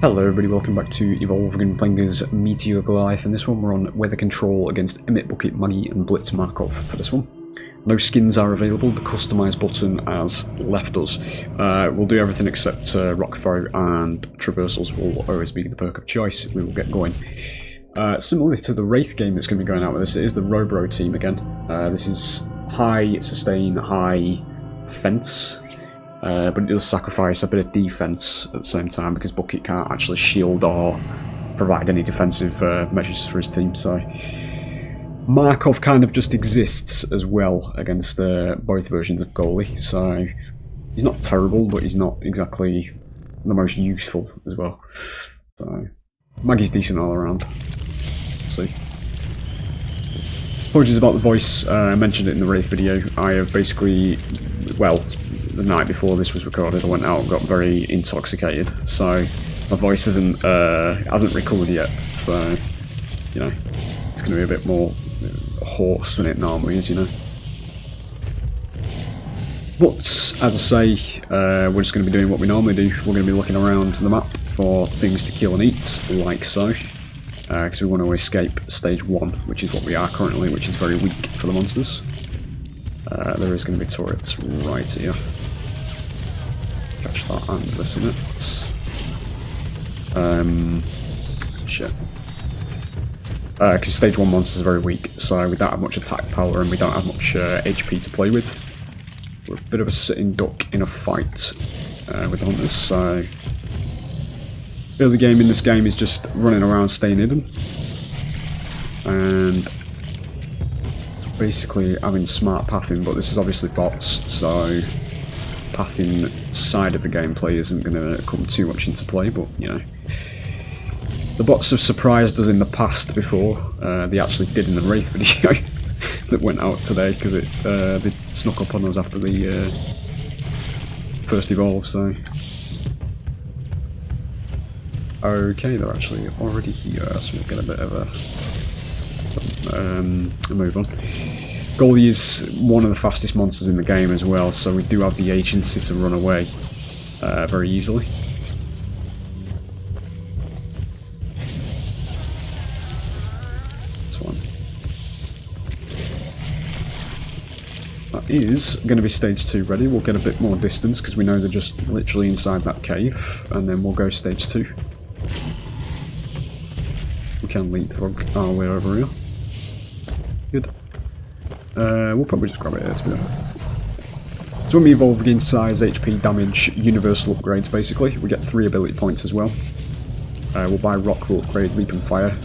Hello everybody, welcome back to Evolve. We're going to be playing as METEOR Goliath, and this one we're on Weather Control against Emit Bucket, Maggie and Blitz Markov for this one. No skins are available, the customise button has left us. We'll do everything except rock throw, and traversals will always be the perk of choice. We will get going. Similarly to the Wraith game that's going to be going out with this, it is the Robro team again. This is high sustain, high fence. But it does sacrifice a bit of defense at the same time because Bucket can't actually shield or provide any defensive measures for his team. So Markov kind of just exists as well against both versions of goalie. So he's not terrible, but he's not exactly the most useful as well. So Maggie's decent all around. Let's see. Apologies about the voice. I mentioned it in the Wraith video. I have basically, well, the night before this was recorded, I went out and got very intoxicated, so my voice hasn't recovered yet. So, you know, it's going to be a bit more hoarse than it normally is, you know. But as I say, we're just going to be doing what we normally do. We're going to be looking around the map for things to kill and eat, like so, because we want to escape stage 1, which is what we are currently, which is very weak for the monsters. There is going to be turrets right here. Catch that and this in it. Shit. Because stage 1 monsters are very weak, so we don't have much attack power and we don't have much HP to play with. We're a bit of a sitting duck in a fight with the hunters, so early game in this game is just running around staying hidden and basically having smart pathing, but this is obviously bots, so pathing side of the gameplay isn't going to come too much into play, but you know, the bots have surprised us in the past before. They actually did in the Wraith video that went out today, because they snuck up on us after the first evolve. So okay, they're actually already here, so we'll get a bit of a move on. Goliath is one of the fastest monsters in the game as well, so we do have the agency to run away very easily. This one. That is going to be stage 2 ready. We'll get a bit more distance because we know they're just literally inside that cave, and then we'll go stage 2. We can leapfrog our way over here. Good. We'll probably just grab it here, to be honest. So when we evolve, we gain size, HP, damage, universal upgrades basically. We get 3 ability points as well. We'll buy rock, we'll upgrade leap and fire.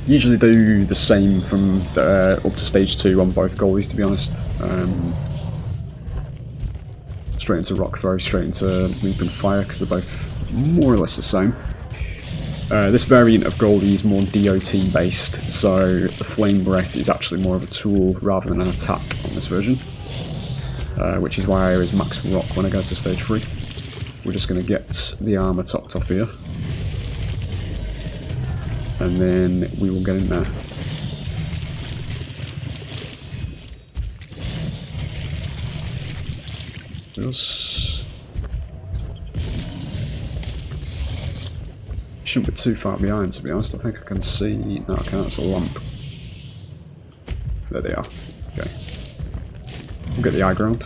Usually do the same from up to stage 2 on both goalies, to be honest. Straight into rock throw, straight into leap and fire, because they're both more or less the same. This variant of goalie is more DOT based, so the flame breath is actually more of a tool rather than an attack on this version, which is why I always max rock when I go to stage 3. We're just going to get the armour topped off here, and then we will get in there. Shouldn't be too far behind, to be honest. I think I can see... No, I can't. That's a lamp. There they are. Okay. We'll get the high ground.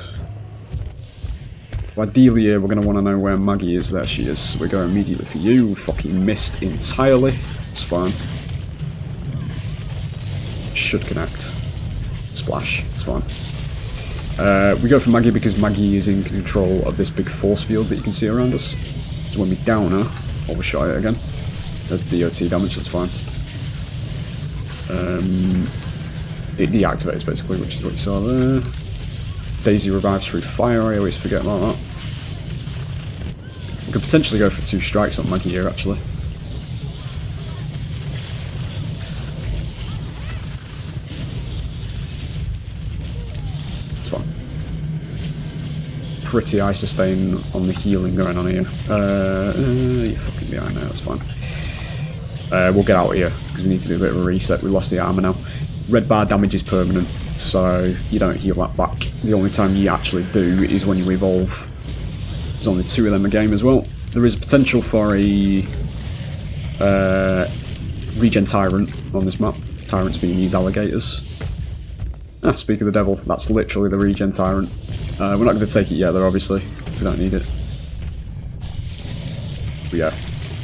Well, ideally here, we're going to want to know where Maggie is. There she is. So we go immediately for you. Fucking missed entirely. It's fine. Should connect. Splash. It's fine. We go for Maggie because Maggie is in control of this big force field that you can see around us. So when we down her, overshot it again. There's the DOT damage, that's fine. It deactivates basically, which is what you saw there. Daisy revives through fire, I always forget about that. We could potentially go for 2 strikes on Maggie here actually. It's fine. Pretty high sustain on the healing going on here. You're fucking behind there, that's fine. We'll get out of here because we need to do a bit of a reset. We lost the armor now. Red bar damage is permanent, so you don't heal that back. The only time you actually do is when you evolve. There's only 2 of them a game as well. There is potential for a regen Tyrant on this map. Tyrants being these alligators. Ah, speak of the devil, that's literally the regen Tyrant. We're not going to take it yet though, obviously. We don't need it. But yeah,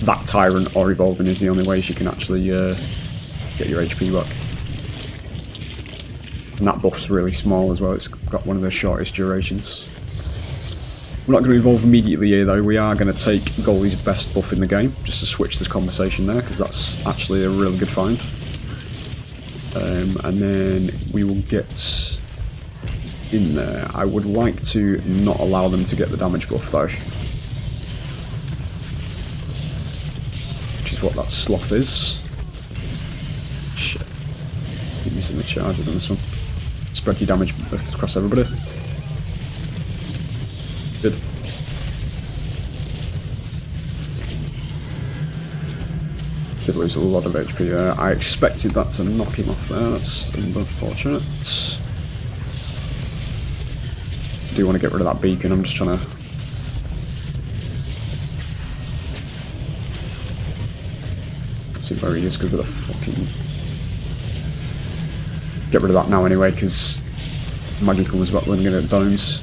that Tyrant or evolving is the only way you can actually get your HP back. And that buff's really small as well, it's got one of the shortest durations. We're not going to evolve immediately here though, we are going to take Goalie's best buff in the game, just to switch this conversation there, because that's actually a really good find. And then we will get in there. I would like to not allow them to get the damage buff though. Which is what that sloth is. Shit. Keep missing the charges on this one. Spread your damage across everybody. Good. Did lose a lot of HP there. I expected that to knock him off there, that's unfortunate. I do want to get rid of that beacon, I'm just trying to... see where he is because of the fucking... Get rid of that now anyway, because Maggie comes back when it domes.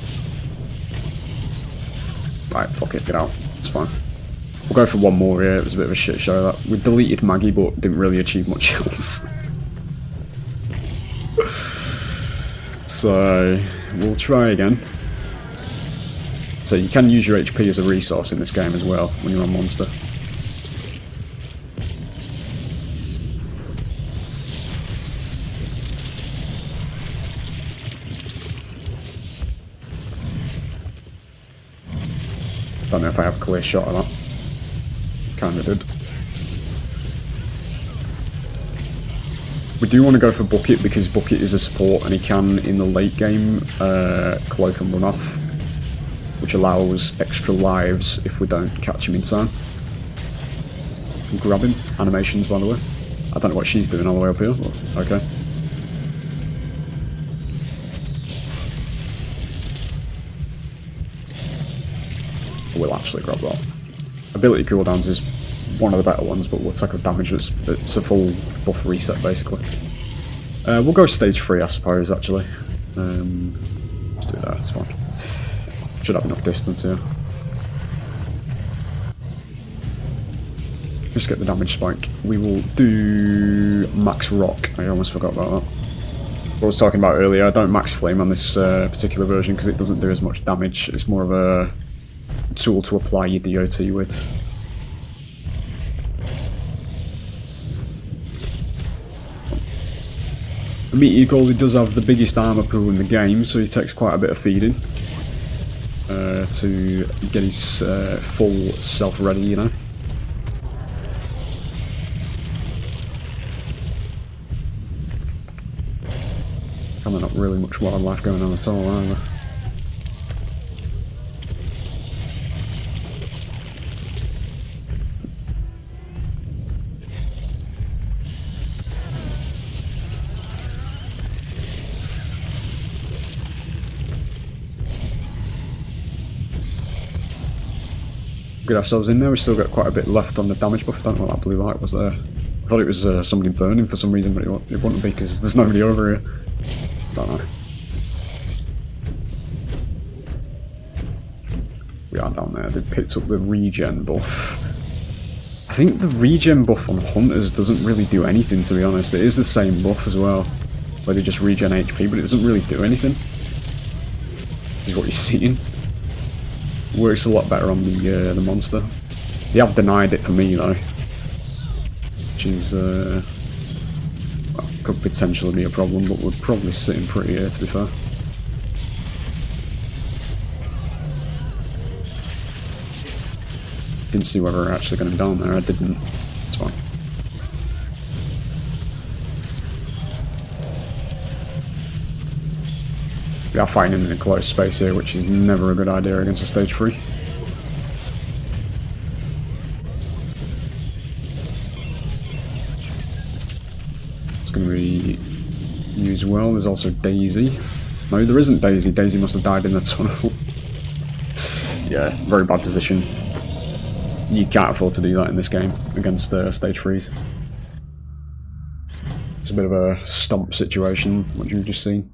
Right, fuck it, get out. It's fine. We'll go for one more here. It was a bit of a shit show that. We deleted Maggie but didn't really achieve much else. So, we'll try again. So you can use your HP as a resource in this game as well when you're on monster. Don't know if I have a clear shot of that. Kinda did. We do want to go for Bucket because Bucket is a support and he can, in the late game, cloak and run off, which allows extra lives if we don't catch him in time. Grab him. Animations, by the way. I don't know what she's doing all the way up here, but okay. We'll actually grab that. Ability cooldowns is one of the better ones, but we'll take a damage. It's a full buff reset, basically. We'll go stage 3, I suppose, actually. Let's do that, it's fine. Should have enough distance here. Just get the damage spike. We will do max rock. I almost forgot about that. What I was talking about earlier, I don't max flame on this particular version because it doesn't do as much damage. It's more of a tool to apply your DOT with. The Meteor Goalie does have the biggest armor pool in the game, so he takes quite a bit of feeding to get his full self ready, you know. Kind of not really much wildlife going on at all either. Get ourselves in there. We still got quite a bit left on the damage buff. I don't know what that blue light was there. I thought it was somebody burning for some reason, but it wouldn't be because there's nobody over here. Don't know. We are down there. They picked up the regen buff. I think the regen buff on hunters doesn't really do anything, to be honest. It is the same buff as well, where they just regen HP, but it doesn't really do anything. Is what you're seeing. Works a lot better on the monster. They have denied it for me though, which is well, could potentially be a problem, but we're probably sitting pretty here, to be fair. Didn't see whether we're actually going down there. I didn't. It's fine. We are fighting in a close space here, which is never a good idea against a stage 3. It's going to be used well. There's also Daisy. No, there isn't Daisy. Daisy must have died in the tunnel. Yeah, very bad position. you can't afford to do that in this game against stage 3s. It's a bit of a stump situation, what you've just seen.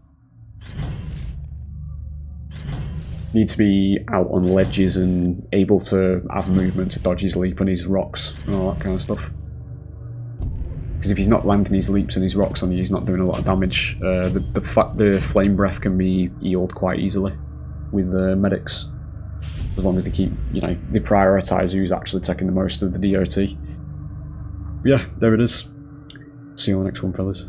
Need to be out on ledges and able to have movement to dodge his leap and his rocks and all that kind of stuff. Because if he's not landing his leaps and his rocks on you, he's not doing a lot of damage. The flame breath can be healed quite easily with medics, as long as they keep, you know, they prioritise who's actually taking the most of the DOT. Yeah, there it is. See you on the next one, fellas.